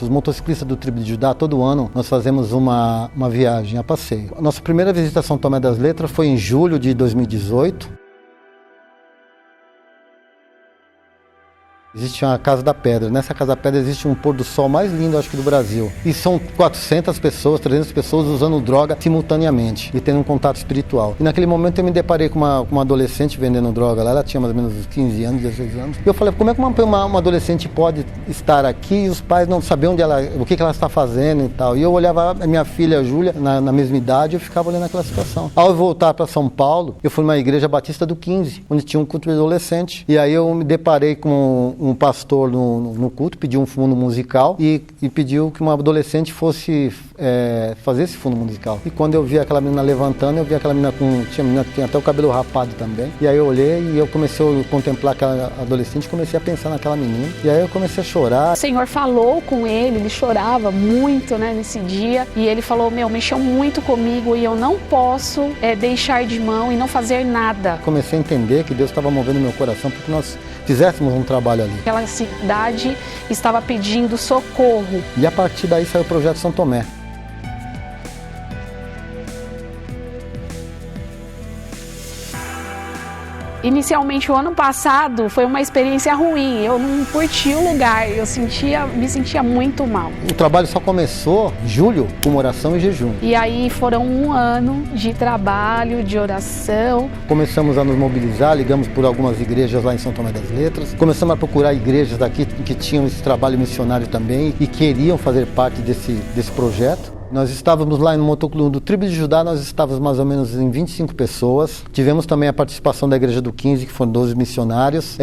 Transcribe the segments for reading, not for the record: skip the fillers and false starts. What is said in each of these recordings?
Os motociclistas do Tribo de Judá, todo ano, nós fazemos uma viagem a passeio. A nossa primeira visita a São Tomé das Letras foi em julho de 2018. Existe uma Casa da Pedra. Nessa Casa da Pedra existe um pôr do sol mais lindo, acho que do Brasil. E são 400 pessoas, 300 pessoas usando droga simultaneamente e tendo um contato espiritual. E naquele momento eu me deparei com uma adolescente vendendo droga lá. Ela tinha mais ou menos 15 anos, 16 anos. E eu falei, como é que uma adolescente pode estar aqui e os pais não sabiam o que ela está fazendo e tal. E eu olhava a minha filha, a Júlia, na mesma idade, e eu ficava olhando aquela situação. Ao voltar para São Paulo, eu fui numa igreja batista do 15, onde tinha um culto de adolescente. E aí eu me deparei com um pastor no culto, pediu um fundo musical e pediu que uma adolescente fosse fazer esse fundo musical. E quando eu vi aquela menina levantando, eu vi aquela menina tinha até o cabelo rapado também. E aí eu olhei e eu comecei a contemplar aquela adolescente, comecei a pensar naquela menina. E aí eu comecei a chorar. O Senhor falou com ele chorava muito, né, nesse dia. E ele falou, mexeu muito comigo e eu não posso deixar de mão e não fazer nada. Comecei a entender que Deus estava movendo meu coração porque nós fizéssemos um trabalho ali. Aquela cidade estava pedindo socorro. E a partir daí saiu o Projeto São Tomé. Inicialmente, o ano passado, foi uma experiência ruim. Eu não curti o lugar, me sentia muito mal. O trabalho só começou em julho, com oração e jejum. E aí foram um ano de trabalho, de oração. Começamos a nos mobilizar, ligamos por algumas igrejas lá em São Tomé das Letras. Começamos a procurar igrejas daqui que tinham esse trabalho missionário também e queriam fazer parte desse projeto. Nós estávamos lá no motoclube do Tribo de Judá, nós estávamos mais ou menos em 25 pessoas. Tivemos também a participação da igreja do 15, que foram 12 missionários.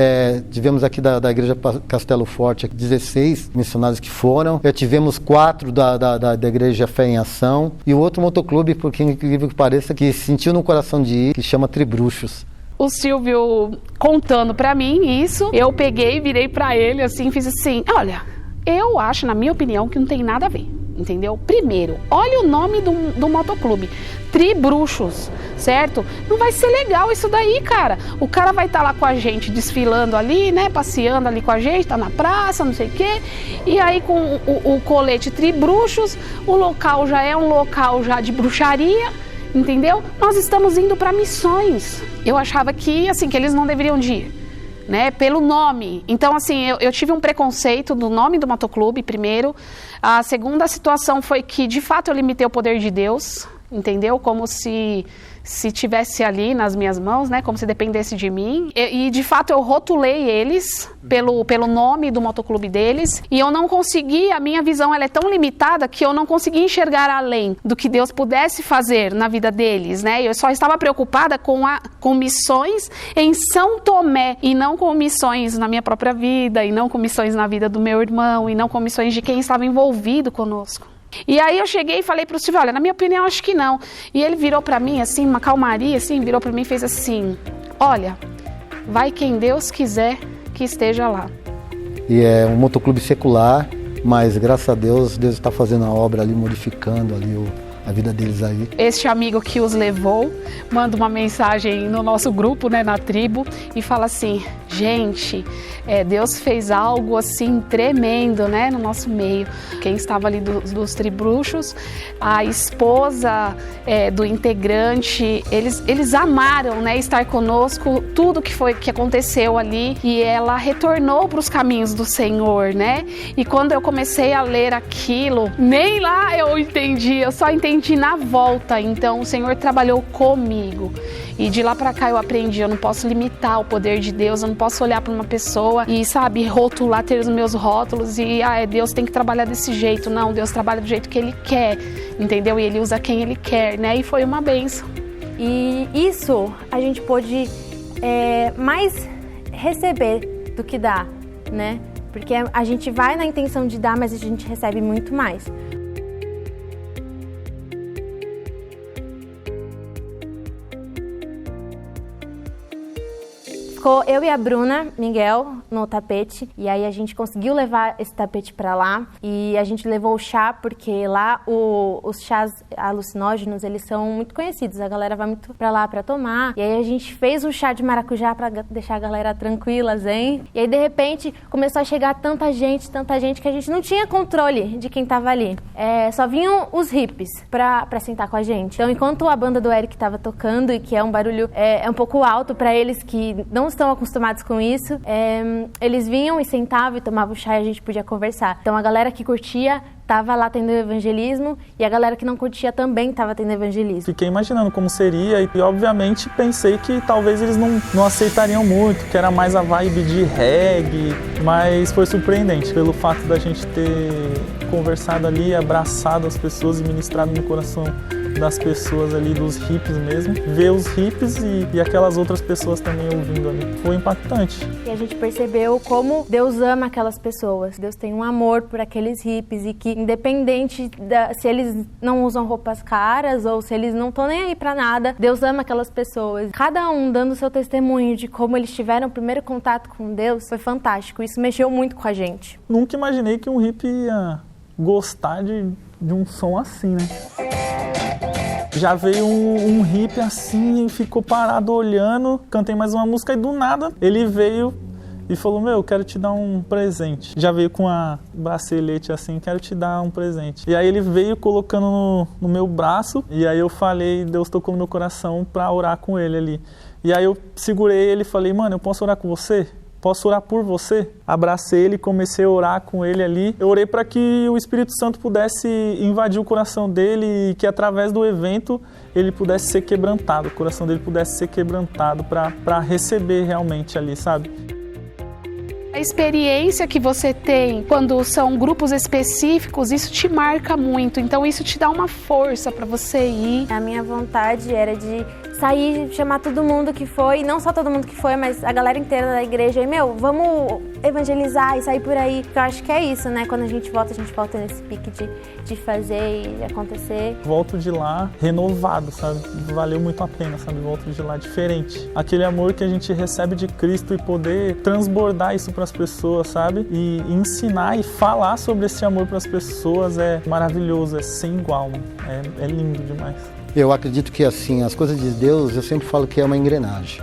Tivemos aqui da igreja Castelo Forte 16 missionários que foram. Tivemos 4 da igreja Fé em Ação. E o outro motoclube, por incrível que pareça, que sentiu no coração de ir, que chama Tribruxos. O Silvio contando pra mim isso, eu peguei, virei pra ele assim, fiz assim, olha, eu acho, na minha opinião, que não tem nada a ver. Entendeu? Primeiro, olha o nome do motoclube, Tribruxos, certo? Não vai ser legal isso daí, cara. O cara vai estar lá com a gente, desfilando ali, né? Passeando ali com a gente, tá na praça, não sei o quê. E aí com o colete Tribruxos, o local já é um local já de bruxaria, entendeu? Nós estamos indo para missões. Eu achava que, assim, que eles não deveriam de ir. Né, pelo nome. Então, assim, eu tive um preconceito do nome do motoclube, primeiro. A segunda situação foi que, de fato, eu limitei o poder de Deus, entendeu? Como se tivesse ali nas minhas mãos, né? Como se dependesse de mim. E de fato, eu rotulei eles pelo nome do motoclube deles. E eu não consegui, a minha visão ela é tão limitada que eu não consegui enxergar além do que Deus pudesse fazer na vida deles, né? Eu só estava preocupada com missões em São Tomé e não com missões na minha própria vida, e não com missões na vida do meu irmão, e não com missões de quem estava envolvido conosco. E aí eu cheguei e falei pro Silvio, olha, na minha opinião, acho que não. E ele virou pra mim, assim, uma calmaria, assim, virou pra mim e fez assim, olha, vai quem Deus quiser que esteja lá. E é um motoclube secular, mas graças a Deus, Deus está fazendo a obra ali, modificando ali a vida deles aí. Este amigo que os levou, manda uma mensagem no nosso grupo, né, na tribo, e fala assim, gente, Deus fez algo assim tremendo, né, no nosso meio. Quem estava ali dos Tribruxos, a esposa do integrante, eles amaram, né, estar conosco, tudo que aconteceu ali, e ela retornou para os caminhos do Senhor, né? E quando eu comecei a ler aquilo, nem lá eu entendi, eu só entendi na volta. Então o Senhor trabalhou comigo. E de lá pra cá eu aprendi, eu não posso limitar o poder de Deus, eu não posso olhar pra uma pessoa e, sabe, rotular, ter os meus rótulos e, Deus tem que trabalhar desse jeito. Não, Deus trabalha do jeito que Ele quer, entendeu? E Ele usa quem Ele quer, né? E foi uma bênção. E isso a gente pôde mais receber do que dar, né? Porque a gente vai na intenção de dar, mas a gente recebe muito mais. ficou eu e a Bruna Miguel no tapete, e aí a gente conseguiu levar esse tapete pra lá, e a gente levou o chá, porque lá os chás alucinógenos, eles são muito conhecidos, a galera vai muito pra lá pra tomar, e aí a gente fez um chá de maracujá pra deixar a galera tranquila, zen, e aí de repente começou a chegar tanta gente que a gente não tinha controle de quem tava ali. Só vinham os hippies pra sentar com a gente. Então, enquanto a banda do Eric tava tocando, e que é um barulho um pouco alto pra eles que não estão acostumados com isso, eles vinham e sentavam e tomavam chá e a gente podia conversar. Então, a galera que curtia tava lá tendo evangelismo, e a galera que não curtia também tava tendo evangelismo. Fiquei imaginando como seria e obviamente pensei que talvez eles não aceitariam muito, que era mais a vibe de reggae, mas foi surpreendente pelo fato da gente ter conversado ali, abraçado as pessoas e ministrado no coração das pessoas ali, dos hippies mesmo, ver os hippies e aquelas outras pessoas também ouvindo ali. Foi impactante. E a gente percebeu como Deus ama aquelas pessoas. Deus tem um amor por aqueles hippies, e que independente se eles não usam roupas caras ou se eles não estão nem aí pra nada, Deus ama aquelas pessoas. Cada um dando seu testemunho de como eles tiveram o primeiro contato com Deus, foi fantástico. Isso mexeu muito com a gente. Nunca imaginei que um hippie ia gostar de um som assim, né? Já veio um hippie assim e ficou parado olhando, cantei mais uma música e do nada ele veio e falou: meu, eu quero te dar um presente. Já veio com a bracelete assim, quero te dar um presente. E aí ele veio colocando no meu braço, e aí eu falei, Deus tocou no meu coração pra orar com ele ali. E aí eu segurei ele e falei: mano, eu posso orar com você? Posso orar por você? Abracei ele, comecei a orar com ele ali. Eu orei para que o Espírito Santo pudesse invadir o coração dele e que através do evento ele pudesse ser quebrantado, o coração dele pudesse ser quebrantado para receber realmente ali, sabe? A experiência que você tem quando são grupos específicos, isso te marca muito, então isso te dá uma força para você ir. A minha vontade era de sair, chamar todo mundo que foi, não só todo mundo que foi, mas a galera inteira da igreja, e vamos evangelizar e sair por aí. Eu acho que é isso, né? Quando a gente volta nesse pique de fazer e acontecer. Volto de lá renovado, sabe? Valeu muito a pena, sabe? Volto de lá diferente. Aquele amor que a gente recebe de Cristo e poder transbordar isso para as pessoas, sabe? E ensinar e falar sobre esse amor para as pessoas é maravilhoso, é sem igual, é lindo demais. Eu acredito que, assim, as coisas de Deus, eu sempre falo que é uma engrenagem.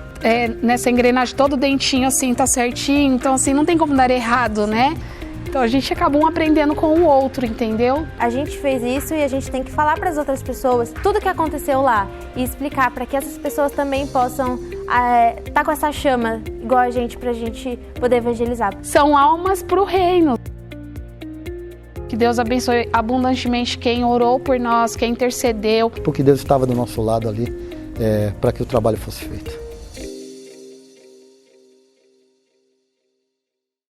Nessa engrenagem todo dentinho assim tá certinho, então assim não tem como dar errado, né? Então a gente acaba um aprendendo com o outro, entendeu? A gente fez isso e a gente tem que falar para as outras pessoas tudo que aconteceu lá e explicar para que essas pessoas também possam tá com essa chama igual a gente, pra gente poder evangelizar. São almas pro reino. Que Deus abençoe abundantemente quem orou por nós, quem intercedeu. Porque Deus estava do nosso lado ali para que o trabalho fosse feito.